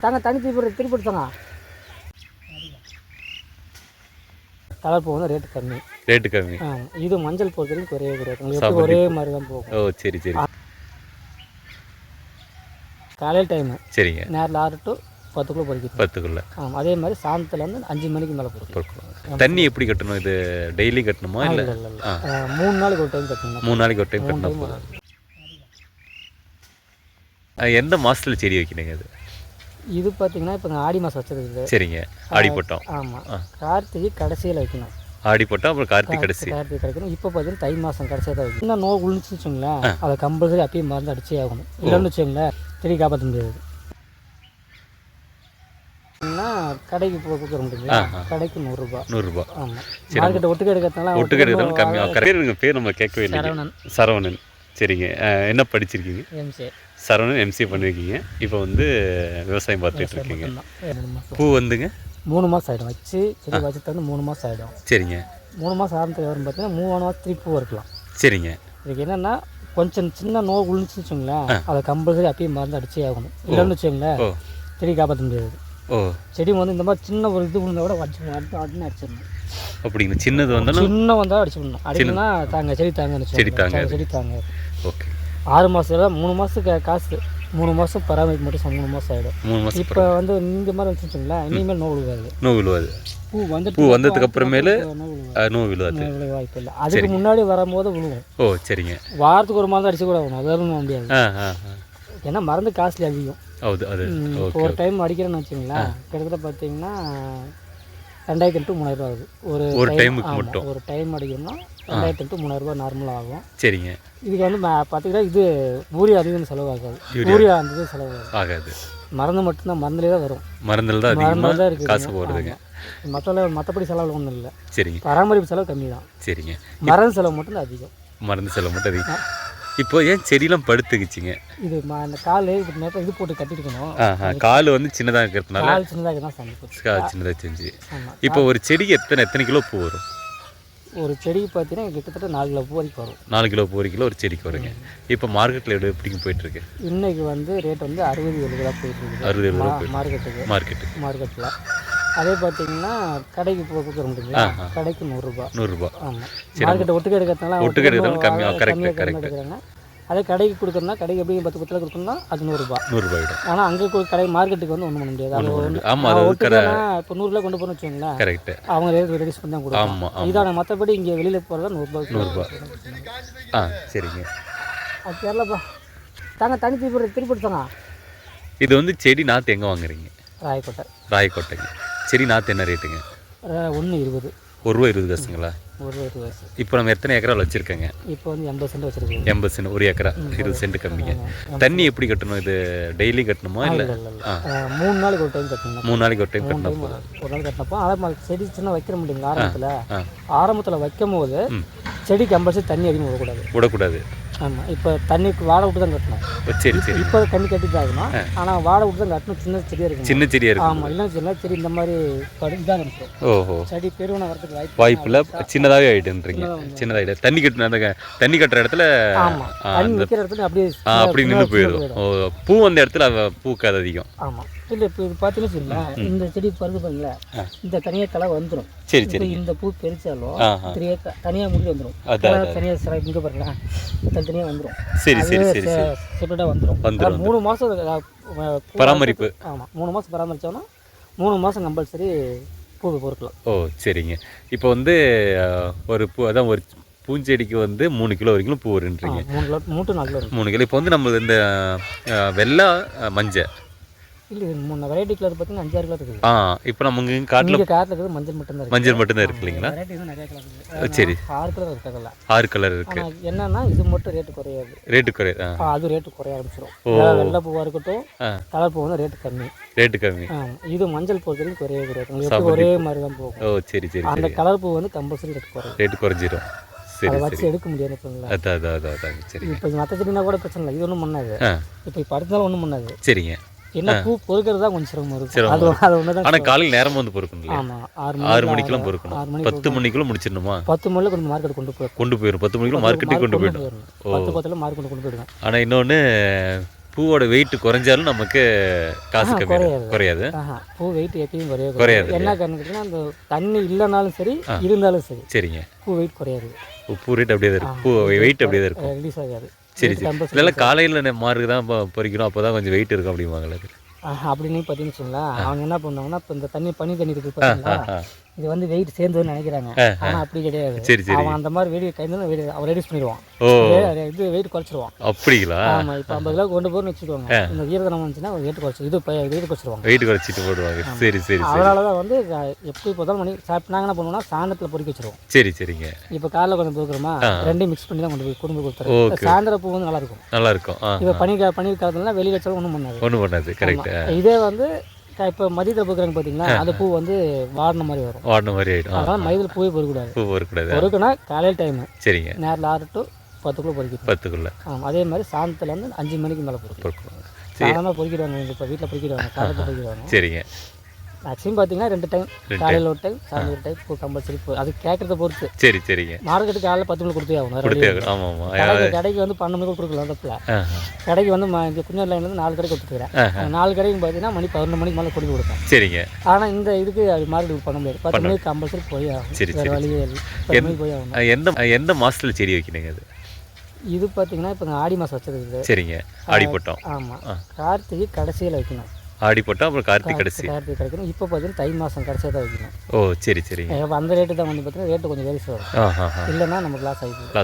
தாங்க தண்ணி திருப்பி எடுத்தாங்க. கலர் பூ வந்து ரேட்டு கம்மி. இது மஞ்சள் பொறுத்த வரைக்கும் குறைய கிடையாது, ஒரே மாதிரி தான் போகும். ஓ சரி சரி. காலையில் டைமு சரிங்க, நேரில் 6 to 10 பொறிக்கும். 10 ஆமாம், அதே மாதிரி சாயந்தரத்தில் வந்து 5 மணிக்கு மேலே பொறுக்கும். தண்ணி எப்படி கட்டணும்? இது டெய்லி கட்டணுமா இல்லை? 3 நாளைக்கு ஒரு டைம் கட்டணும். 3 நாளைக்கு ஒரு டைம் கட்டணும் போதும். எந்த மாதத்தில் செடி வைக்கிறீங்க? இது பார்த்தீங்கன்னா இப்போ ஆடி மாதம் வச்சிருக்கு. சரிங்க, ஆடிப்பட்டம். ஆமாம், கார்த்திகை கடைசியில் வைக்கணும். ஆடிப்பட்டம் அப்புறம் கார்த்திகை கிடைக்கணும். இப்போ பார்த்தீங்கன்னா தை மாதம் கடைசியாக தான் வைக்கணும். இன்னும் நோய் விழுந்துச்சு வச்சுங்களேன், அதை கம்பல்சரி அப்பயே மருந்து அடிச்சே ஆகணும். இல்லைன்னு வச்சுங்களேன் செடி காப்பாற்ற முடியாது. கடைக்கு கொடுக்குற முடியுங்களா? கடைக்கு 100 ரூபா. 100 ரூபா. ஆமாம், மார்க்கெட்டை ஒட்டுக்க எடுக்கிறதுனால கம்மியாக. பேருங்க பேர் நம்ம கேட்கவே இல்லை. சரவணன். சரிங்க, என்ன படிச்சிருக்கீங்க? எம்சிஏ. சரவணன் எம்சிஏ பண்ணியிருக்கீங்க. இப்போ வந்து விவசாயம் பார்த்துட்டு இருக்கீங்க. பூ வந்துங்க 3 மாதம் ஆகிடும் வச்சு, செடி வச்சு தந்து 3 மாதம் ஆகிடும். சரிங்க, 3 மாதம் ஆரம்பத்துக்கு வரும் பார்த்தீங்கன்னா 3 மாதம் திருப்பி பூ இருக்கலாம். சரிங்க. இதுக்கு என்னென்னா கொஞ்சம் சின்ன நோய் விழுந்துச்சு வச்சுங்களேன், அதை கம்பல்சரி அப்பயே மருந்து அடிச்சே ஆகணும். இல்லைன்னு வச்சுங்களேன் செடி காப்பாற்ற முடியாது. செடி வந்து இந்த மாதிரி சின்ன ஒரு இது விழுந்தா கூட உடனே அடிச்சிடணும். அப்படிங்க, சின்னது வந்தாலும் வந்தால் அடிச்சுடணும். அடிக்கணும்னா தாங்க செடி தாங்க. ஓகே. 6 மாதம் 3 மாதத்துக்கு காசு, 3 மாதம் பராமரிப்பு மட்டும் 3 மாதம் ஆகிடும். 3 மாதம். இப்போ வந்து இந்த மாதிரி வச்சுங்களா இனிமேல் நோய் விழுவாது. பூ வந்ததுக்கு அப்புறமேலு நோய் விழுவாது வாய்ப்பு இல்லை. அதுக்கு முன்னாடி வரும்போது விழுவும். ஓ சரிங்க. வாரத்துக்கு ஒரு மாதம் அடிச்சு கூட ஆகணும், அதாவது முடியாது. ஏன்னா மருந்து காஸ்ட்லி அதிகம். ஒரு டைம் அடிக்கிறேன்னு வச்சுங்களேன், கிட்டத்தட்ட பார்த்தீங்கன்னா 2000 to 3000 ஆகுது. ஒரு டைமுக்கு மட்டும். ஒரு டைம் அடிக்கணும்னா 2000 to 3000 நார்மலாக ஆகும். சரிங்க. இதுக்கு வந்து பார்த்தீங்கன்னா இது யூரியா அதிகம் செலவாகாது. யூரியா அந்த செலவாகாது. மருந்து மட்டும்தான், மருந்துலேயே தான் வரும். மருந்தில் தான் அதிகமாக காசு போடுறதுங்க. மற்றபடி செலவு ஒன்றும் இல்லை. சரிங்க. பராமரிப்பு செலவு கம்மி தான். சரிங்க. மருந்து செலவு மட்டும் அதிகம். இப்போ ஏன் செடியெல்லாம் படுத்துக்குச்சிங்க? இது அந்த காலு நேரத்தில் இது போட்டு கட்டிருக்கணும். கால் வந்து சின்னதாக இருக்கிறதுனால சின்னதாக செஞ்சு. இப்போ ஒரு செடிக்கு எத்தனை கிலோ பூ வரும்? ஒரு செடிக்கு பார்த்தீங்கன்னா கிட்டத்தட்ட 4 கிலோ பூ வரைக்கும் வரும். 4 கிலோ பூ வரைக்கும் ஒரு செடிக்கு வருங்க. இப்போ மார்க்கெட்டில் எப்படிங்க போயிட்டுருக்கு? இன்னைக்கு வந்து ரேட் வந்து 60-70 ரூபா போயிட்டுருக்கு. 60 மார்க்கெட்டில். அதே பார்த்தீங்கன்னா கடைக்கு கொடுக்குற முடியுங்களா? கடைக்கு 100 ரூபா. 100 ரூபா. ஆமாம், மார்க்கெட்டை ஒட்டுக்க எடுக்கிறதுனால கம்மியாக எடுக்கிறாங்க. அதே கடைக்கு கொடுக்குறதுனா கடைக்கு எப்படி 10 கொடுக்கணும்னா அது 100 ரூபா. 100 ரூபாய். ஆனால் அங்கே கடை மார்க்கெட்டுக்கு வந்து ஒன்றும் பண்ண முடியாது. இப்போ 100 ரூபா கொண்டு போகணும்னு வச்சுக்கோங்களேன், கரெக்ட், அவங்க ரேட் ரெடியூஸ் பண்ணி தான் கொடுப்பாங்க. இதான மற்றபடி இங்கே வெளியில் போகிறதா 100 ரூபா. சரிங்க. அது தெரியலப்பா. தாங்க தண்ணி திருப்பி எடுத்தாங்க. இது வந்து செடி நாற்று எங்கே வாங்குறீங்க? ராயக்கோட்டைங்க. செடி நாற்று என்ன ரேட்டுங்க? 1.20. ₹1.20. இப்போ நம்ம எத்தனை ஏக்கரால் வச்சுருக்கேங்க? இப்போ வந்து 80 சென்ட் வச்சுருக்கோம். 80 சென்ட், 1 ஏக்கரா 20 சென்ட் கம்மிங்க. தண்ணி எப்படி கட்டணும்? இது டெய்லி கட்டணுமா இல்லை? 3 நாளைக்கு ஒரு டைம் கட்டணும். 3 நாளைக்கு ஒரு டைம் கட்டணும். ஒரு நாள் கட்டினப்போ அதை செடி சின்ன வைக்கிற முடியுங்களா? ஆரம்பத்தில் வைக்கும் போது செடி கம்பல்சரி தண்ணி அதிகமாக விடக்கூடாது. ஆமாம், இப்போ தண்ணிக்கு வாழை விட்டு தான் கட்டணும். சரி. இப்போ தண்ணி கட்டி தான் ஆகணும். ஆனால் வாழை விட்டு தான் கட்டணும். சின்ன செடியாக இருக்கும். ஆமாம், இல்லைன்னு சின்ன செடி இந்த மாதிரி இதாக இருக்கும். ஓஹோ, செடி பெருவனை வரதுக்கு வாய்ப்பு இல்லை. சின்னதாகவே ஆகிட்டுன்றீங்க. சின்னதாகிட்டு தண்ணி கட்டுற இடத்துல தண்ணி நிற்கிற இடத்துல அப்படி நின்று போயிடும். பூ அந்த இடத்துல பூக்காது அதிகம். ஆமாம், இல்லை இப்போ இது பார்த்தீங்கன்னா வச்சுங்களேன், இந்த செடி பருது பாருங்களேன், இந்த தனியாக களை வந்துடும். சரி. இந்த பூ பெருச்சாலும் தனியாக முடிஞ்சு வந்துடும். தனியாக இங்கே பாருங்களேன், தனியாக வந்துடும். சரி செப்பரேட்டாக வந்துடும். 3 மாதம் பராமரிப்பு. ஆமாம், 3 மாதம் பராமரித்தோன்னா 3 மாதம் கம்பல்சரி பூ பொறுக்கலாம். ஓ சரிங்க. இப்போ வந்து ஒரு பூஞ்செடிக்கு வந்து 3 கிலோ வரைக்கும் பூ வருன்றீங்க. 3 கிலோ. இப்போ வந்து நம்ம இந்த வெள்ளை மஞ்சள் இல்லை, 3 வெரைட்டி கலர் பார்த்தீங்கன்னா 5-6 கலர் இருக்குது. இப்போ நம்ம இங்கே காட்டில் இருக்கிறது மஞ்சள் மட்டும்தான் இருக்கு இல்லைங்களா? சரி, 6 கலர் இருக்காங்கல்ல. 6 கலர் இருக்கு. என்னன்னா இது மட்டும் ரேட்டு குறையாது. அது ரேட்டு குறைய ஆரம்பிச்சிடும். வெள்ளை பூவாக இருக்கட்டும், கலர் பூ வந்து ரேட்டு கம்மி. இது மஞ்சள் பொறுத்த வரைக்கும் குறைய கிடையாது, ஒரே மாதிரி தான் போகும். ஓ சரி. அந்த கலர் பூ வந்து கம்பல்சரி ரேட்டு குறைஞ்சிடும். அதை வச்சு எடுக்க முடியாது. இப்போ மற்ற செடினா கூட பிரச்சனை இல்லை, இது ஒன்றும் பண்ணாது. இப்போ அடுத்தாலும் ஒன்றும் பண்ணாது. சரிங்க. என்ன பூ பொறுக்கிறது தான் கொஞ்சம் சிரமம் இருக்கும். அது ஒன்று தான். ஆனால் காலையில் நேரம் வந்து பொறுக்கணும். ஆமாம், 6 மணிக்கெல்லாம் பொறுக்கணும். 10 மணிக்குள்ள முடிச்சிடணுமா? 10 மணில கொண்டு மார்க்கெட் கொண்டு போயிடும். 10 மணிக்குள்ள மார்க்கெட்டுக்கு கொண்டு போயிடும். 10 மார்க்கெட் கொண்டு போயிடுவேன். ஆனால் இன்னொன்று பூவோட வெயிட் குறைஞ்சாலும் நமக்கு காசு கம்மி குறையாது. பூ வெயிட் எப்பயும் குறையாது. என்ன காரணம் கேட்டிங்கன்னா அந்த தண்ணி இல்லைனாலும் சரி இருந்தாலும் சரி சரிங்க பூ வெயிட் குறையாது. பூ ரேட் அப்படியே தான் இருக்கும், பூ வெயிட் அப்படியே தான் இருக்கும். ரிலீஸ் ஆகாது. சரி சரி. இதெல்லாம் காலையில் மார்க்கு தான் பொறிக்கணும், அப்போ தான் கொஞ்சம் வெயிட் இருக்கும் அப்படிம்பாங்களே. அப்படின்னு பார்த்தீங்கன்னு வச்சுங்களேன், அவங்க என்ன பண்ணுவாங்கன்னா இப்போ இந்த பனி தண்ணி இருக்குது பார்த்தீங்களா, இது வந்து வெயிட் சேர்ந்துன்னு நினைக்கிறாங்க. ஆனால் அப்படி கிடையாது. சரி சரி. அவன் அந்த மாதிரி வெயிட் கைந்து அவன் ரெடியூஸ் பண்ணிடுவான். இது வெயிட் குறைச்சிருவான். அப்படிங்களா? ஆமாம். இப்போ 50 கிலோ கொண்டு போகணும்னு வச்சுக்கோங்க, இந்த ஈரதனம் வந்துச்சுன்னா வெயிட் குறைச்சி வெயிட் குறைச்சிருவாங்க. வெயிட் குறைச்சிட்டு போடுவாங்க. சரி சரி. அதனால தான் வந்து எப்படி போதாலும் மணி சாப்பிட்டாங்க என்ன பண்ணுவோம்னா சாயந்தரத்தில் பொறிக்க வச்சிருவோம். சரி சரிங்க. இப்போ காலைல கொண்டு போகிறோமா, ரெண்டையும் மிக்ஸ் பண்ணி தான் கொண்டு போய் கொண்டு போய் கொடுத்துருவோம். சாயந்தரம் பூ வந்து நல்லா இருக்கும். நல்லா இருக்கும். இப்போ பனி காலத்துலாம் வெளியில் வச்சாலும் ஒன்றும் பண்ணாது. கரெக்ட். இதே வந்து இப்போ மதியத்தில் போக்குறாங்க பார்த்தீங்களா, அந்த பூ வந்து வாடின மாதிரி வரும். வாடின மாதிரி ஆகிடும். அதனால் மதியத்தில் பூவே பொறுக்கூடாது. பொறுக்குன்னா காலையில் டைமு. சரிங்க. நேரில் 6 to 10 பொறிக்கிட்டு 10 ஆமாம். அதே மாதிரி சாயந்தரத்தில் வந்து 5 மணிக்கு மேலே பொறுக்கும். சாயந்தரமாக பொறிக்கிடுவாங்க. இப்போ வீட்டில் பொறிக்கிடுவாங்க, காலத்தில் பொறிக்கிடுவாங்க. சரிங்க. மேக்ஸிமம் பார்த்தீங்கன்னா 2 டைம், காலையில் ஒரு டைம், சாயந்தரம் ஒரு டைம் பூ கம்பல்சரி. அது கேட்குறத பொறுத்து. சரி சரிங்க. மார்க்கெட்டுக்கு காலையில் 10 மணிக்கு கொடுத்தே ஆகணும். ஆமாம் ஆமாம். கடைக்கு வந்து 12 மணிக்கு கொடுக்கலாம் தப்பில். கடைக்கு வந்து இங்கே குஞ்சர் லைன்லேருந்து 4 கடைக்கு கொடுத்துருக்கிறேன். 4 கடைக்கு பார்த்தீங்கன்னா மணி 11 மணிக்கு மேலே கொடுத்து கொடுப்பேன். சரிங்க. ஆனால் இந்த இதுக்கு அது மார்க்கெட்டுக்கு பண்ண முடியாது. 10 மணிக்கு கம்பல்சரி போய் ஆகும். சரி சரி. வழியே 10 மணிக்கு போய் ஆகணும். எந்த மாதத்தில் செடி வைக்கணுங்க அது? இது பார்த்தீங்கன்னா இப்போ ஆடி மாதம் வச்சது. சரிங்க. ஆடி போட்டோம். ஆமாம். கார்த்திகை கடைசியில் வைக்கணும். ஆடி போட்டால் அப்புறம் கார்த்திகை கிடைக்கணும். இப்போ பார்த்தீங்கன்னா தை மாதம் கடைசியாக தான் வைக்கணும். ஓ சரி சரிங்க. அந்த ரேட்டு தான் வந்து பார்த்தீங்கன்னா ரேட்டு கொஞ்சம் வேரிஸ் வரும். இல்லைன்னா நமக்கு லாஸ் ஆகிடும்.